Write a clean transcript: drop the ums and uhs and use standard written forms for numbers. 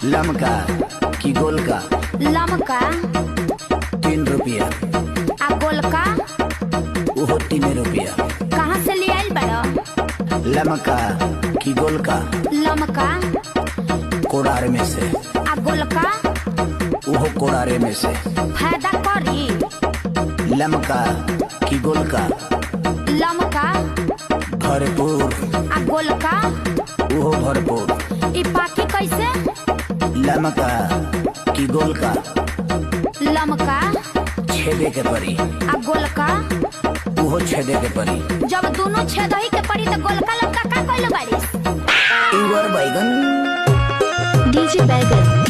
लमका की गोलका? लमका 3 रुपया। आ गोलका वो 3 रुपया। कहाँ से ले आइल बड़ा? लमका की गोलका? लमका कोड़ार में से। आ गोलका वो कोड़ारे में से। फायदा करी? लमका की गोलका? लमका भरपूर। आ गोलका वो भरपूर। ई पाकी कैसे? लमका की गोलका? लमका छेदे के परी। आ गोलका वो छेदे के परी। जब दोनों छेदही के पड़ी तो गोलका लमका का कइले बाड़ी? इवर बैगन। डीजे बैगन।